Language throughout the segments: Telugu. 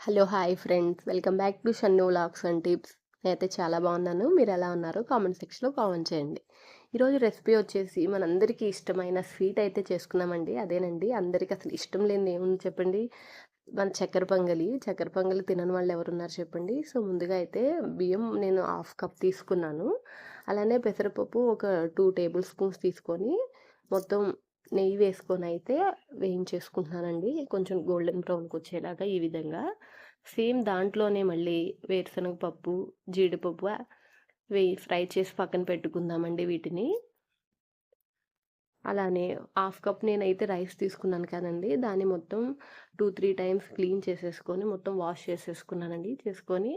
Hello! Hi friends. Welcome back to Shannu vlogs and tips. నేనైతే చాలా బాగున్నాను. మీరెలా ఉన్నారో కామెంట్ సెక్షన్‌లో కామెంట్ చేయండి. ఈరోజు రెసిపీ వచ్చేసి మనందరికీ ఇష్టమైన స్వీట్ అయితే చేసుకున్నామండి. అదేనండి అందరికి అసలు ఇష్టం లేనిది ఏముంది చెప్పండి? మన చక్కెర పొంగలి. చక్కెర పొంగలి తినని వాళ్ళు ఎవరున్నారు చెప్పండి? సో, ముందుగా అయితే బియ్యం నేను హాఫ్ కప్ తీసుకున్నాను. అలానే పెసరపప్పు ఒక 2 టేబుల్ స్పూన్స్ తీసుకొని మొత్తం నెయ్యి వేసుకొనైతే వేయించేసుకుంటున్నానండి. కొంచెం గోల్డెన్ బ్రౌన్‌కొచ్చేలాగా ఈ విధంగా. సేమ్ దాంట్లోనే మళ్ళీ వేరుశనగ పప్పు, జీడిపప్పు ఫ్రై చేసి పక్కన పెట్టుకుందామండి వీటిని. అలానే హాఫ్ కప్ నేనైతే రైస్ తీసుకున్నాను కదండీ! దాన్ని మొత్తం 2, 3 టైమ్స్ క్లీన్ చేసేసుకొని మొత్తం వాష్ చేసేసుకున్నానండి. చేసుకొని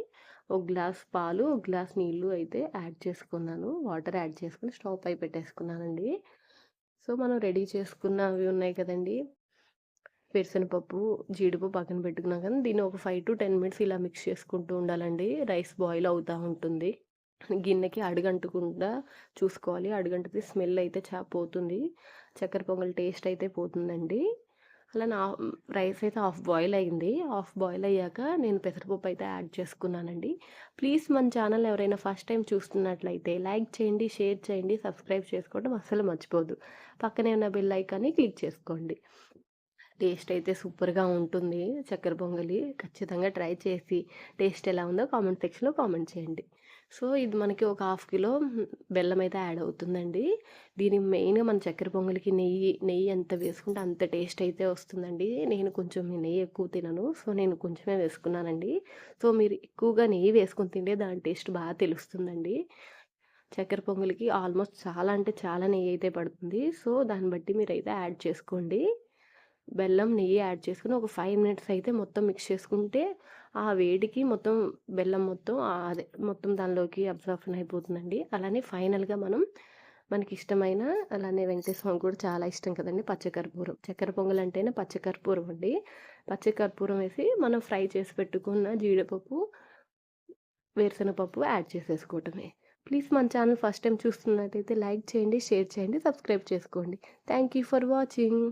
ఒక గ్లాస్ పాలు, ఒక గ్లాస్ నీళ్ళు అయితే యాడ్ చేసుకున్నాను. వాటర్ యాడ్ చేసుకొని స్టవ్ పై పెట్టేసుకున్నానండి. సో, మనం రెడీ చేసుకున్నవి ఉన్నాయి కదండీ! వేరుశనగపప్పు, జీడిపప్పు పక్కన పెట్టుకున్నాం కదా! దీన్ని ఒక 5-10 మినిట్స్ ఇలా మిక్స్ చేసుకుంటూ ఉండాలండి. రైస్ బాయిల్ అవుతా ఉంటుంది. గిన్నెకి అడుగంటకుండా చూసుకోవాలి. అడుగంటితే స్మెల్ అయితే పోతుంది. చక్కెర పొంగల్ టేస్ట్ అయితే పోతుందండి. అలా రైస్ అయితే హాఫ్ బాయిల్ అయింది. హాఫ్ బాయిల్ అయ్యాక నేను పెసరపప్పు అయితే యాడ్ చేసుకున్నానండి. ప్లీజ్ మన ఛానల్ ఎవరైనా ఫస్ట్ టైం చూస్తున్నట్లయితే లైక్ చేయండి, షేర్ చేయండి, సబ్స్క్రైబ్ చేసుకోవడం అస్సలు మర్చిపోవద్దు. పక్కనే ఉన్న బెల్ ఐకాన్‌ని క్లిక్ చేసుకోండి. టేస్ట్ అయితే సూపర్‌గా ఉంటుంది చక్కెర పొంగలి. ఖచ్చితంగా ట్రై చేసి టేస్ట్ ఎలా ఉందో కామెంట్ సెక్షన్‌లో కామెంట్ చేయండి. సో, ఇది మనకి ఒక హాఫ్ కిలో బెల్లం అయితే యాడ్ అవుతుందండి. దీనికి మెయిన్‌గా మన చక్కెర పొంగలికి నెయ్యి ఎంత వేసుకుంటే అంత టేస్ట్ అయితే వస్తుందండి. నేను కొంచెం నెయ్యి ఎక్కువ తినను. సో, నేను కొంచెమే వేసుకున్నానండి. సో, మీరు ఎక్కువగా నెయ్యి వేసుకొని తింటే దాని టేస్ట్ బాగా తెలుస్తుందండి. చక్కెర పొంగలికి ఆల్మోస్ట్ చాలా అంటే చాలా నెయ్యి అయితే పడుతుంది. సో, దాన్ని బట్టి మీరైతే యాడ్ చేసుకోండి. బెల్లం, నెయ్యి యాడ్ చేసుకొని ఒక 5 మినిట్స్ అయితే మొత్తం మిక్స్ చేసుకుంటే, ఆ వేడికి మొత్తం బెల్లం మొత్తం అదే మొత్తం దానిలోకి అబ్జార్ప్షన్ అయిపోతుందండి. అలానే ఫైనల్‌గా మనకిష్టమైన అలానే వెంకటేశ్వర స్వామికి కూడా చాలా ఇష్టం కదండీ పచ్చకర్పూరం. చక్కెర పొంగలంటేనే పచ్చకర్పూరం అండి. పచ్చకర్పూరం వేసి మనం ఫ్రై చేసి పెట్టుకున్న జీడిపప్పు, వేరుశనగపప్పు యాడ్ చేసేసుకోవటమే. ప్లీజ్ మన ఛానల్ ఫస్ట్ టైమ్ చూస్తున్నట్టయితే లైక్ చేయండి, షేర్ చేయండి, సబ్స్క్రైబ్ చేసుకోండి. Thank you for watching.